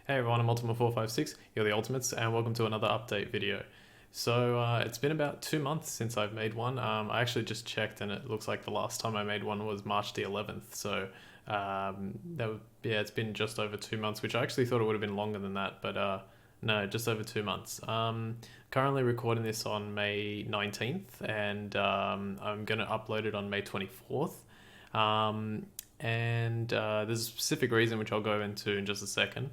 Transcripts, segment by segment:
Hey everyone, I'm Ultima456, you're the Ultimates, and welcome to another update video. So it's been about 2 months since I've made one. I actually just checked and it looks like the last time I made one was March the 11th. So it's been just over 2 months, which I actually thought it would have been longer than that, but no, just over 2 months. Currently recording this on May 19th and I'm going to upload it on May 24th. There's a specific reason which I'll go into in just a second.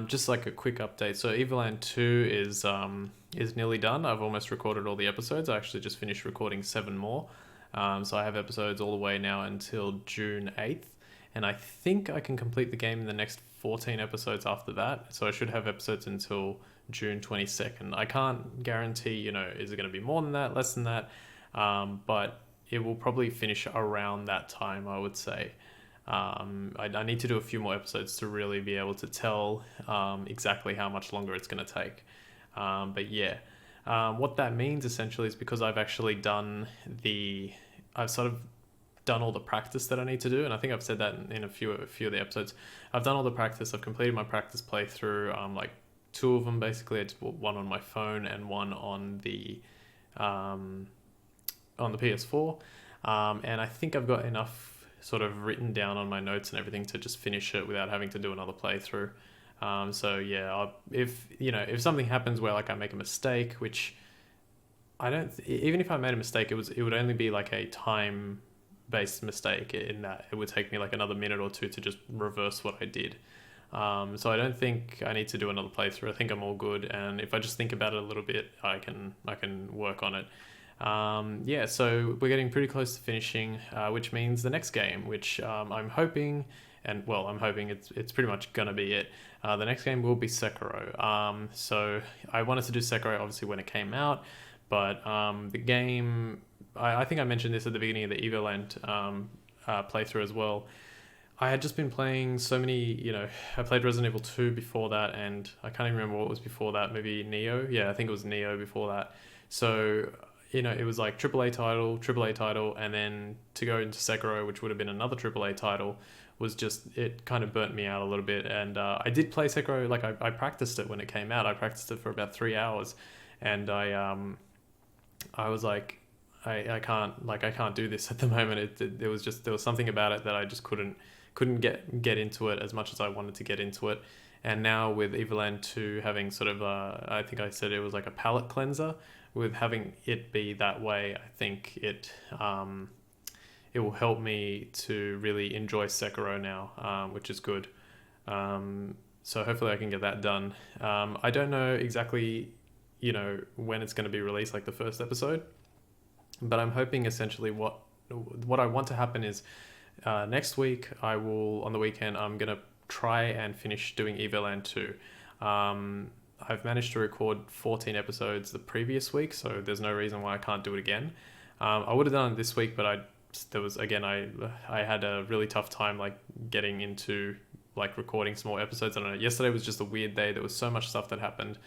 Just like a quick update. So Evoland 2 is nearly done. I've almost recorded all the episodes. I actually just finished recording 7 more. So I have episodes all the way now until June 8th. And I think I can complete the game in the next 14 episodes after that. So I should have episodes until June 22nd. I can't guarantee, is it going to be more than that, less than that? But it will probably finish around that time, I would say. I need to do a few more episodes to really be able to tell exactly how much longer it's going to take. What that means essentially is because I've actually I've sort of done all the practice that I need to do, and I think I've said that in a few of the episodes. I've done all the practice. I've completed my practice playthrough. Like 2 of them basically. It's one on my phone and one on the PS4. And I think I've got enough sort of written down on my notes and everything to just finish it without having to do another playthrough. If something happens where like I make a mistake, which I don't, even if I made a mistake, it would only be like a time based mistake in that it would take me like another minute or two to just reverse what I did. So I don't think I need to do another playthrough. I think I'm all good. And if I just think about it a little bit, I can work on it. So we're getting pretty close to finishing, which means the next game, which I'm hoping, I'm hoping it's pretty much gonna be it. The next game will be Sekiro. So I wanted to do Sekiro obviously when it came out, but the game, I think I mentioned this at the beginning of the Evoland playthrough as well. I had just been playing so many, I played Resident Evil 2 before that, and I can't even remember what was before that, maybe Neo? Yeah, I think it was Neo before that. So it was like AAA title, and then to go into Sekiro, which would have been another AAA title, was just, it kind of burnt me out a little bit. And I did play Sekiro, like I practiced it when it came out. I practiced it for about 3 hours, and I was like, I can't do this at the moment. There was something about it that I just couldn't get into it as much as I wanted to get into it. And now with Evoland 2 having sort of, I think I said it was like a palate cleanser, with having it be that way, I think it will help me to really enjoy Sekiro now, which is good. So hopefully I can get that done. I don't know exactly, when it's going to be released, like the first episode, but I'm hoping essentially what I want to happen is next week on the weekend, I'm going to try and finish doing Evoland 2. I've managed to record 14 episodes the previous week, so there's no reason why I can't do it again. I would have done it this week, but I had a really tough time like getting into like recording some more episodes. I don't know. Yesterday was just a weird day. There was so much stuff that happened,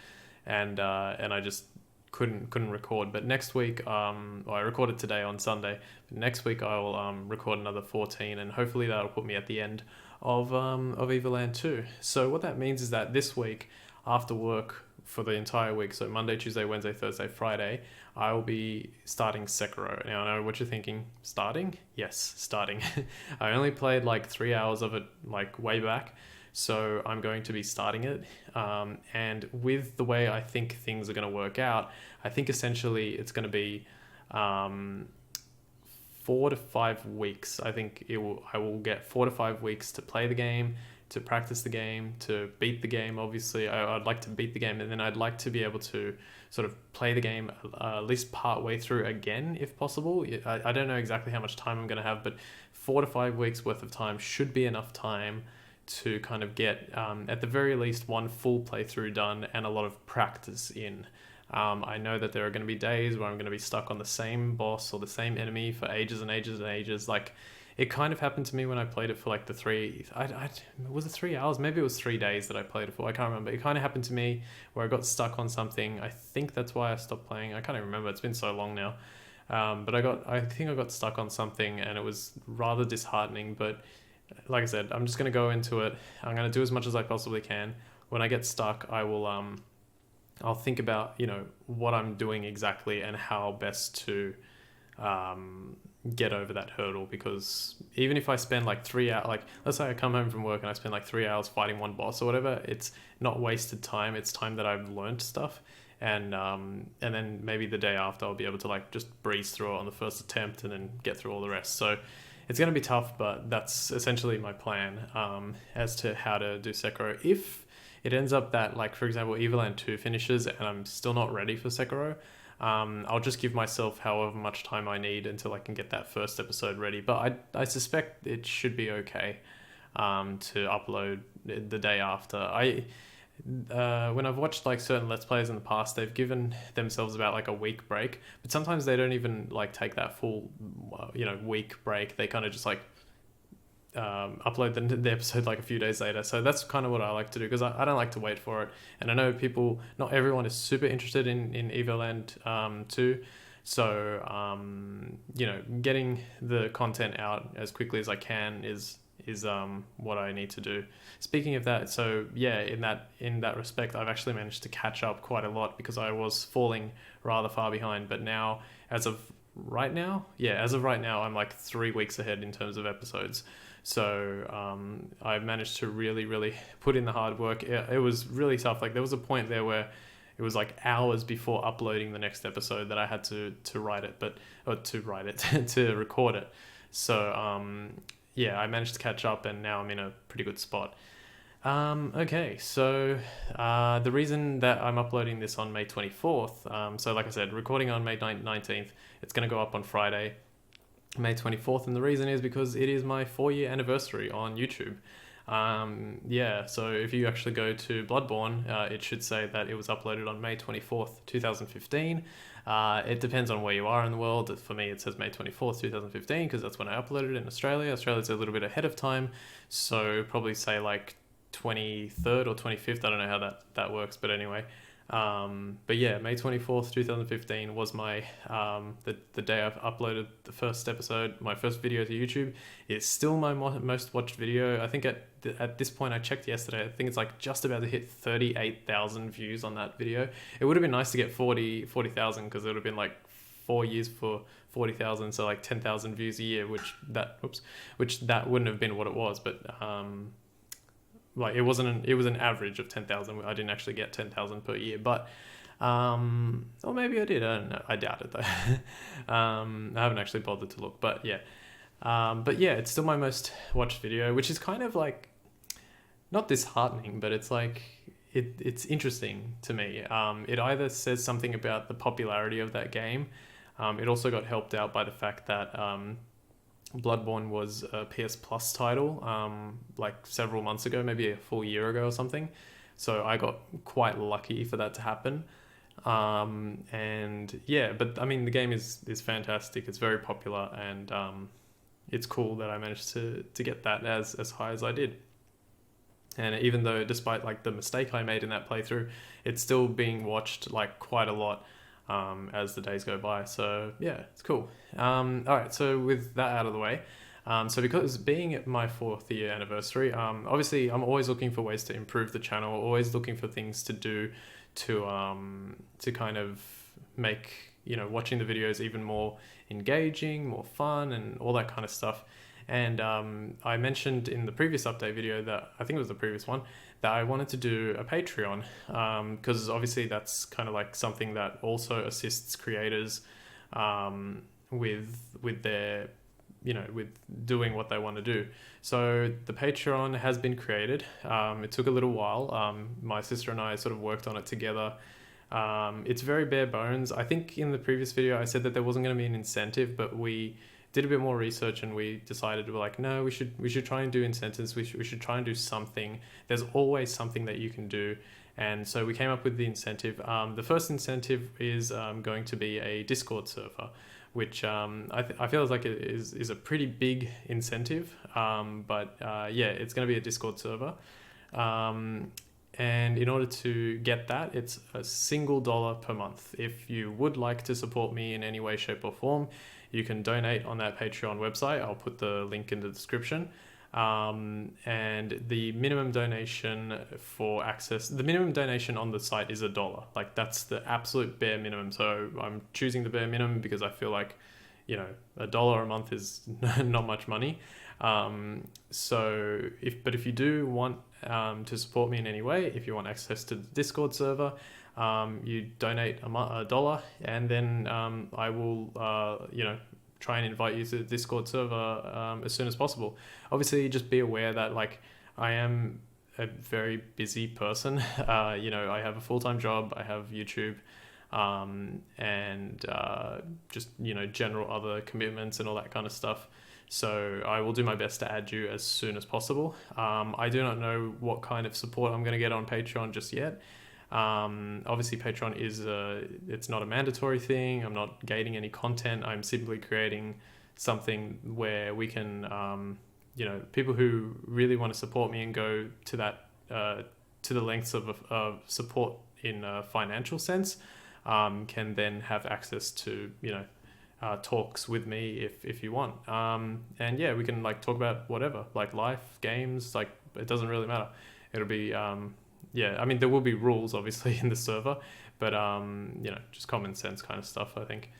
and I just couldn't record. But next week, I recorded today on Sunday. But next week I'll record another 14, and hopefully that'll put me at the end of Evoland 2. So what that means is that this week, after work for the entire week, so Monday, Tuesday, Wednesday, Thursday, Friday, I will be starting Sekiro. Now I know what you're thinking. Starting? Yes, starting. I only played like 3 hours of it like way back, so I'm going to be starting it. And with the way I think things are going to work out, I think essentially it's going to be 4 to 5 weeks. I think I will get 4 to 5 weeks to play the game, to practice the game, to beat the game. Obviously, I'd like to beat the game, and then I'd like to be able to sort of play the game at least part way through again, if possible. I don't know exactly how much time I'm going to have, but 4 to 5 weeks worth of time should be enough time to kind of get, at the very least, one full playthrough done and a lot of practice in. I know that there are going to be days where I'm going to be stuck on the same boss or the same enemy for ages and ages and ages. Like, it kind of happened to me when I played it for like was it 3 hours? Maybe it was 3 days that I played it for. I can't remember. It kind of happened to me where I got stuck on something. I think that's why I stopped playing. I can't even remember. It's been so long now. But I think I got stuck on something, and it was rather disheartening. But like I said, I'm just going to go into it. I'm going to do as much as I possibly can, when I get stuck, I will I'll think about, you know, what I'm doing exactly and how best to get over that hurdle. Because even if I spend like 3 hours, like let's say I come home from work and I spend like 3 hours fighting one boss or whatever, it's not wasted time. It's time that I've learned stuff. And then maybe the day after I'll be able to like just breeze through it on the first attempt and then get through all the rest. So it's going to be tough, but that's essentially my plan as to how to do Sekiro. If it ends up that, like, for example, Evoland 2 finishes and I'm still not ready for Sekiro, I'll just give myself however much time I need until I can get that first episode ready. But I suspect it should be okay to upload the day after. When I've watched like certain Let's Players in the past, they've given themselves about like a week break, but sometimes they don't even like take that full, week break. They kind of just like upload the episode like a few days later. So that's kind of what I like to do, because I don't like to wait for it. And I know not everyone is super interested in Evoland 2. So, getting the content out as quickly as I can is what I need to do. Speaking of that, so yeah, in that respect, I've actually managed to catch up quite a lot, because I was falling rather far behind. But now, as of right now, I'm like 3 weeks ahead in terms of episodes. So I managed to really, really put in the hard work. It was really tough. Like there was a point there where it was like hours before uploading the next episode that I had to record it. So I managed to catch up, and now I'm in a pretty good spot. Okay, so the reason that I'm uploading this on May 24th, so like I said, recording on May 19th, it's going to go up on Friday, May 24th, and the reason is because it is my 4-year anniversary on YouTube. So if you actually go to Bloodborne, it should say that it was uploaded on May 24th, 2015. It depends on where you are in the world. For me, it says May 24th, 2015, because that's when I uploaded it in Australia. Australia's a little bit ahead of time, so probably say like 23rd or 25th. I don't know how that works, but anyway. But yeah, May 24th, 2015 was my the day I've uploaded the first episode, my first video to YouTube. It's still my most watched video. I think at this point, I checked yesterday, I think it's like just about to hit 38,000 views on that video. It would have been nice to get 40,000, because it would have been like 4 years for 40,000, so like 10,000 views a year, which that wouldn't have been what it was, but like it was an average of 10,000. I didn't actually get 10,000 per year, but or maybe I did. I don't know. I doubt it though. I haven't actually bothered to look, but yeah. It's still my most watched video, which is kind of like not disheartening, but it's like it's interesting to me. It either says something about the popularity of that game. It also got helped out by the fact that Bloodborne was a PS Plus title like several months ago, maybe a full year ago or something. So I got quite lucky for that to happen. But I mean, the game is fantastic. It's very popular, and it's cool that I managed to get that as high as I did. And even though, despite like the mistake I made in that playthrough, it's still being watched like quite a lot as the days go by. So yeah, it's cool. All right, so with that out of the way, so because being my 4th year anniversary, obviously I'm always looking for ways to improve the channel, always looking for things to do to kind of make, watching the videos even more engaging, more fun, and all that kind of stuff. And I mentioned in the previous update video, that I think it was the previous one, that I wanted to do a Patreon, because obviously that's kind of like something that also assists creators with their, with doing what they want to do. So the Patreon has been created. It took a little while. My sister and I sort of worked on it together. It's very bare bones. I think in the previous video I said that there wasn't going to be an incentive, but we did a bit more research and we decided, we're like, no, we should try and do incentives. We should try and do something. There's always something that you can do. And so we came up with the incentive. The first incentive is going to be a Discord server, which I feel like it is a pretty big incentive. It's going to be a Discord server. And in order to get that, it's a single dollar per month. If you would like to support me in any way, shape or form, you can donate on that Patreon website. I'll put the link in the description. And the minimum donation for access, the minimum donation on the site is $1. Like that's the absolute bare minimum. So I'm choosing the bare minimum because I feel like, $1 a month is not much money. So if you do want to support me in any way, if you want access to the Discord server, you donate $1, and then I will try and invite you to the Discord server as soon as possible. Obviously, just be aware that like I am a very busy person. I have a full-time job, I have YouTube, and just general other commitments and all that kind of stuff. So I will do my best to add you as soon as possible. I do not know what kind of support I'm going to get on Patreon just yet. Obviously Patreon is it's not a mandatory thing. I'm not gating any content. I'm simply creating something where we can people who really want to support me and go to that to the lengths of support in a financial sense can then have access to talks with me if you want, and yeah, we can like talk about whatever, like life, games, like it doesn't really matter. It'll be I mean, there will be rules obviously in the server, but just common sense kind of stuff, I think.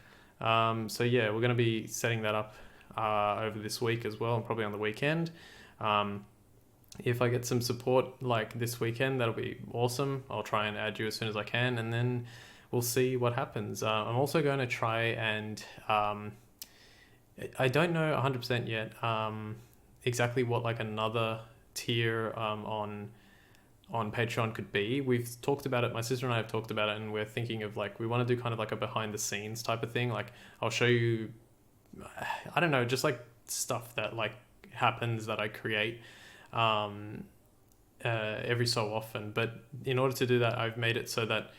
So yeah, we're going to be setting that up over this week as well, and probably on the weekend. If I get some support like this weekend, that'll be awesome. I'll try and add you as soon as I can, and then we'll see what happens. I'm also going to try and I don't know 100% yet exactly what like another tier on Patreon could be. We've talked about it, my sister and I have talked about it, and we're thinking of like, we want to do kind of like a behind the scenes type of thing. Like I'll show you, I don't know, just like stuff that like happens that I create every so often. But in order to do that, I've made it so that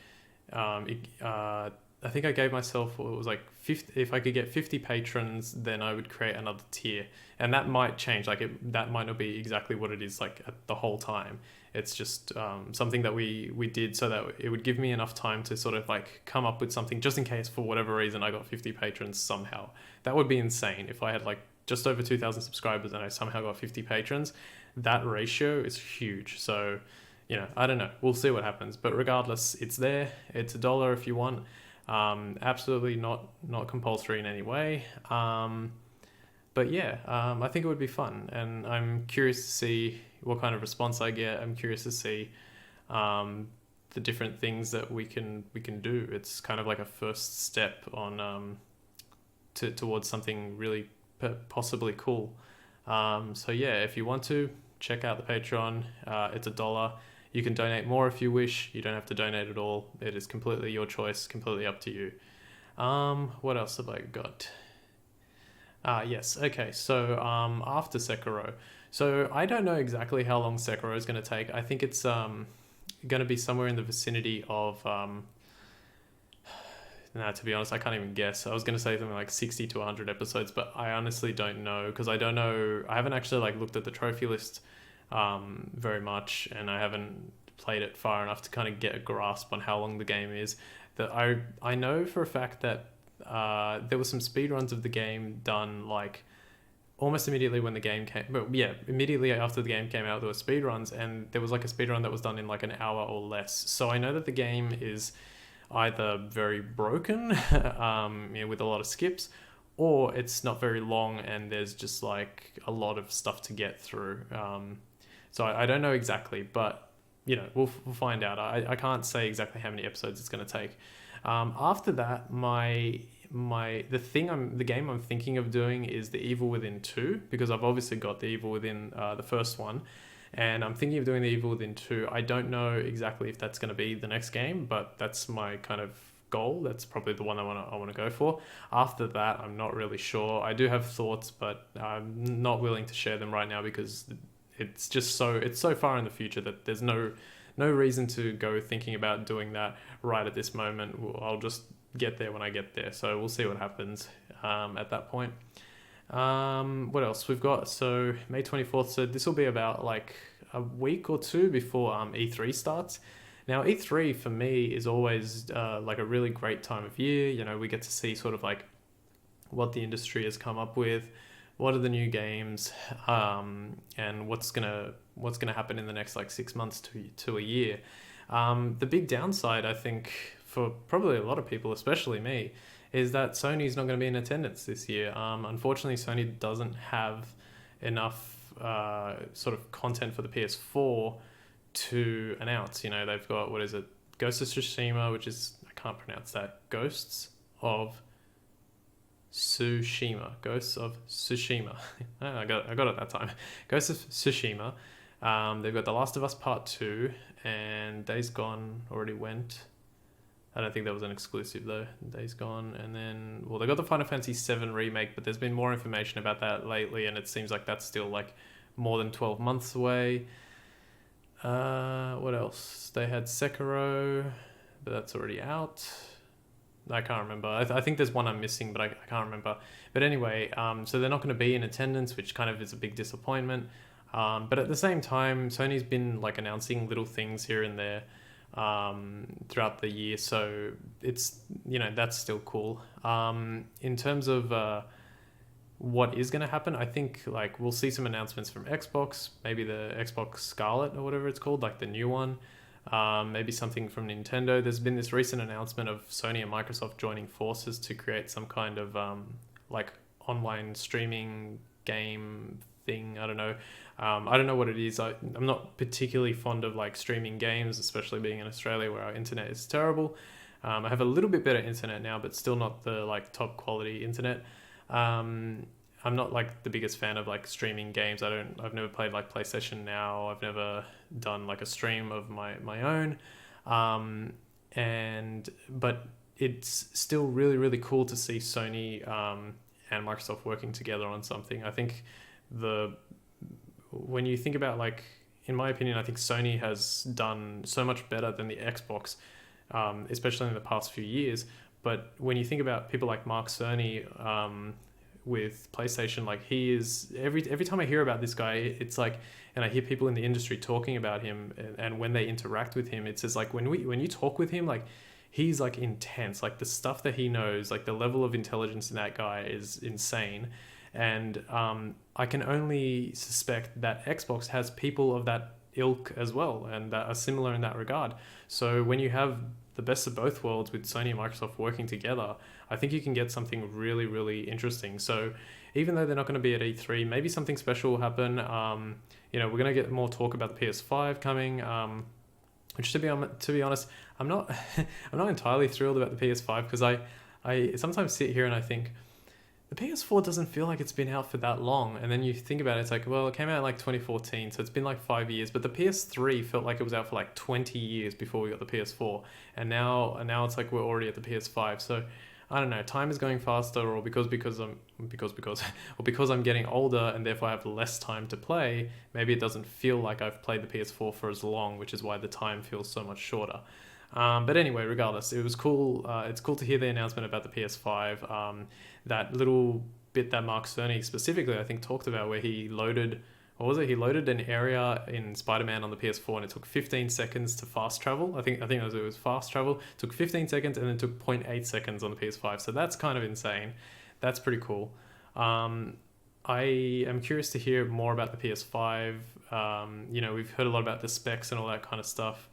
I think I gave myself, it was like 50, if I could get 50 patrons, then I would create another tier. And that might change, like that might not be exactly what it is like at the whole time. It's just something that we did so that it would give me enough time to sort of like come up with something, just in case for whatever reason I got 50 patrons somehow. That would be insane if I had like just over 2,000 subscribers and I somehow got 50 patrons. That ratio is huge. So I don't know, we'll see what happens, but regardless, it's there. It's $1 if you want. Absolutely not compulsory in any way. But yeah, I think it would be fun, and I'm curious to see what kind of response I get. I'm curious to see the different things that we can do. It's kind of like a first step on towards something really possibly cool. So yeah, if you want to check out the Patreon, it's $1. You can donate more if you wish. You don't have to donate at all. It is completely your choice, completely up to you. What else have I got? Yes. Okay. So after Sekiro. So I don't know exactly how long Sekiro is going to take. I think it's going to be somewhere in the vicinity of... to be honest, I can't even guess. I was going to say something like 60 to 100 episodes, but I honestly don't know, because I don't know. I haven't actually like looked at the trophy list very much, and I haven't played it far enough to kind of get a grasp on how long the game is. That I know for a fact that there were some speedruns of the game done like almost immediately when the game came, but yeah, immediately after the game came out, there were speedruns, and there was like a speedrun that was done in like an hour or less. So I know that the game is either very broken with a lot of skips, or it's not very long and there's just like a lot of stuff to get through. So I don't know exactly, but we'll find out. I can't say exactly how many episodes it's going to take. After that, the game I'm thinking of doing is the Evil Within 2, because I've obviously got the Evil Within the first one, and I'm thinking of doing the Evil Within 2. I don't know exactly if that's going to be the next game, but that's my kind of goal. That's probably the one I want to go for. After that, I'm not really sure. I do have thoughts, but I'm not willing to share them right now because it's so far in the future that there's no reason to go thinking about doing that right at this moment. I'll just get there when I get there. So we'll see what happens at that point. What else we've got? So May 24th. So this will be about like a week or two before E3 starts. Now E3 for me is always like a really great time of year. We get to see sort of like what the industry has come up with, what are the new games, and what's gonna happen in the next like 6 months to a year. The big downside, I think, for probably a lot of people, especially me, is that Sony's not going to be in attendance this year. Unfortunately, Sony doesn't have enough sort of content for the PS4 to announce. You know, they've got, what is it, Ghost of Tsushima, which is, I can't pronounce that, Ghosts of Tsushima. I got it that time. Ghost of Tsushima. They've got The Last of Us Part 2, and Days Gone already went. I don't think that was an exclusive though, Days Gone. And then, well, they got the Final Fantasy VII remake, but there's been more information about that lately, and it seems like that's still like more than 12 months away. What else? They had Sekiro, but that's already out. I can't remember. I think there's one I'm missing, but I can't remember. But anyway, so they're not going to be in attendance, which kind of is a big disappointment. But at the same time, Sony's been like announcing little things here and there throughout the year, so it's, you know, that's still cool. In terms of what is going to happen, I think like we'll see some announcements from Xbox, maybe the Xbox Scarlet or whatever it's called, like the new one. Maybe something from Nintendo. There's been this recent announcement of Sony and Microsoft joining forces to create some kind of like online streaming game thing. I don't know. I don't know what it is. I'm not particularly fond of like streaming games, especially being in Australia where our internet is terrible. I have a little bit better internet now, but still not the like top quality internet. I'm not like the biggest fan of like streaming games. I've never played like PlayStation Now. I've never done like a stream of my own. But it's still really, really cool to see Sony and Microsoft working together on something. I think when you think about, like, in my opinion, I think Sony has done so much better than the Xbox, especially in the past few years. But when you think about people like Mark Cerny with PlayStation, like, he is, every time I hear about this guy, it's like, and I hear people in the industry talking about him, and when they interact with him, it's just like when you talk with him, like, he's like intense. Like, the stuff that he knows, like the level of intelligence in that guy is insane. And I can only suspect that Xbox has people of that ilk as well, and that are similar in that regard. So when you have the best of both worlds with Sony and Microsoft working together, I think you can get something really, really interesting. So even though they're not going to be at E3, maybe something special will happen. We're going to get more talk about the PS5 coming, which to be honest, I'm not I'm not entirely thrilled about the PS5, because I sometimes sit here and I think, the PS4 doesn't feel like it's been out for that long. And then you think about it, it's like, well, it came out in like 2014, so it's been like 5 years. But the PS3 felt like it was out for like 20 years before we got the PS4. And now it's like we're already at the PS5. So I don't know, time is going faster, or because I'm getting older and therefore I have less time to play, maybe it doesn't feel like I've played the PS4 for as long, which is why the time feels so much shorter. But anyway, regardless, it was cool. It's cool to hear the announcement about the PS5. That little bit that Mark Cerny specifically, I think, talked about, where he loaded, what was it? He loaded an area in Spider-Man on the PS4, and it took 15 seconds to fast travel. I think it was fast travel. It took 15 seconds, and then took 0.8 seconds on the PS5. So that's kind of insane. That's pretty cool. I am curious to hear more about the PS5. We've heard a lot about the specs and all that kind of stuff.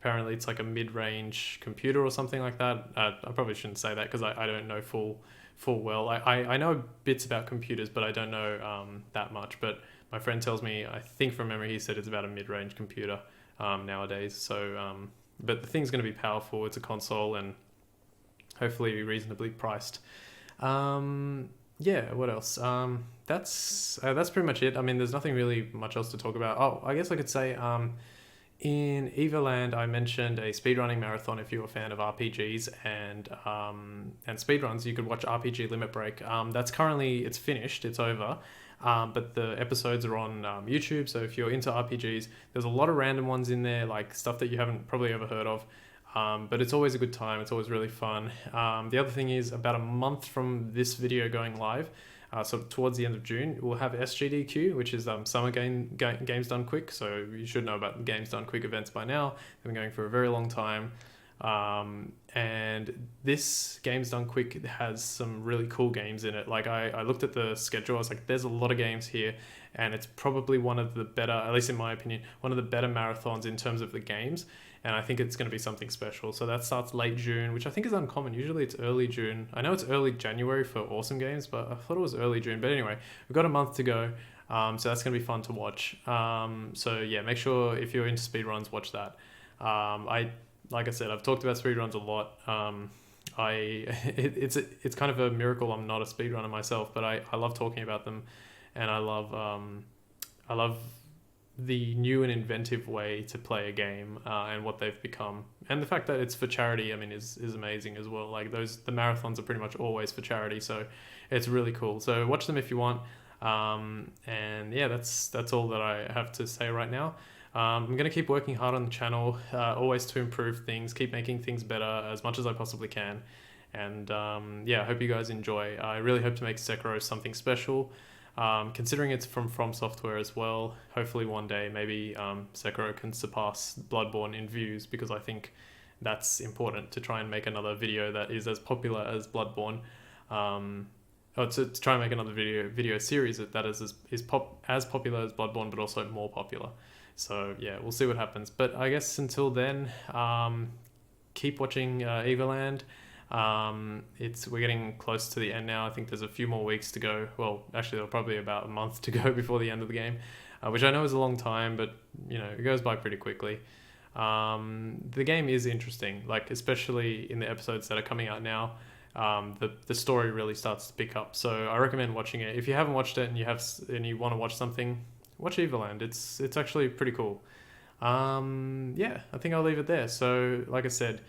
Apparently it's like a mid-range computer or something like that. I probably shouldn't say that, because I don't know full well. I know bits about computers, but I don't know that much. But my friend tells me, I think from memory, he said it's about a mid-range computer nowadays. So, but the thing's going to be powerful. It's a console, and hopefully reasonably priced. What else? That's pretty much it. I mean, there's nothing really much else to talk about. Oh, I guess I could say, in Evoland, I mentioned a speedrunning marathon. If you're a fan of RPGs and speedruns, you could watch RPG Limit Break. It's finished, it's over. But the episodes are on YouTube, so if you're into RPGs, there's a lot of random ones in there, like stuff that you haven't probably ever heard of. But it's always a good time, it's always really fun. The other thing is, about a month from this video going live, so towards the end of June, we'll have SGDQ, which is Summer Games Done Quick. So you should know about the Games Done Quick events by now. They've been going for a very long time. And this Games Done Quick has some really cool games in it. Like I looked at the schedule, I was like, there's a lot of games here, and it's probably one of the better, at least in my opinion, one of the better marathons in terms of the games. And I think it's going to be something special. So that starts late June, which I think is uncommon. Usually it's early June. I know it's early January for awesome games, but I thought it was early June. But anyway, we've got a month to go. So that's going to be fun to watch. So yeah, make sure if you're into speedruns, watch that. Like I said, I've talked about speedruns a lot. It's kind of a miracle I'm not a speedrunner myself, but I love talking about them, and I love the new and inventive way to play a game, and what they've become, and the fact that it's for charity. I mean, is amazing as well. Like the marathons are pretty much always for charity, so it's really cool. So watch them if you want. And yeah, that's all that I have to say right now. I'm going to keep working hard on the channel, always to improve things, keep making things better as much as I possibly can. And yeah, I hope you guys enjoy. I really hope to make Sekiro something special, considering it's from Software as well. Hopefully one day maybe Sekiro can surpass Bloodborne in views, because I think that's important, to try and make another video that is as popular as Bloodborne. To try and make another video series that is as popular as Bloodborne, but also more popular. So yeah, we'll see what happens. But I guess until then, keep watching Evoland. We're getting close to the end now. I think there's a few more weeks to go. Well, actually, there'll probably about a month to go before the end of the game, which I know is a long time, but you know, it goes by pretty quickly. The game is interesting, like especially in the episodes that are coming out now. The story really starts to pick up, so I recommend watching it. If you haven't watched it and you want to watch something, watch Evoland. It's actually pretty cool. Yeah, I think I'll leave it there. So like I said,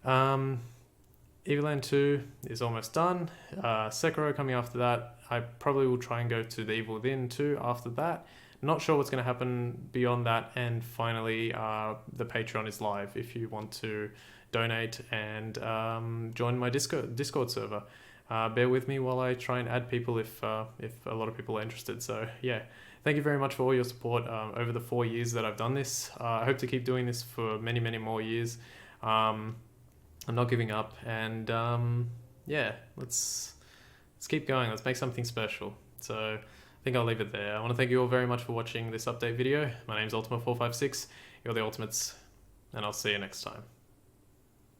Evoland 2 is almost done. Sekiro coming after that. I probably will try and go to the Evil Within 2 after that. Not sure what's going to happen beyond that. And finally, the Patreon is live if you want to donate and join my Discord server. Bear with me while I try and add people if a lot of people are interested. So yeah, thank you very much for all your support over the 4 years that I've done this. I hope to keep doing this for many, many more years. I'm not giving up, and yeah, let's keep going. Let's make something special. So I think I'll leave it there. I want to thank you all very much for watching this update video. My name's Ultima456. You're the Ultimates, and I'll see you next time.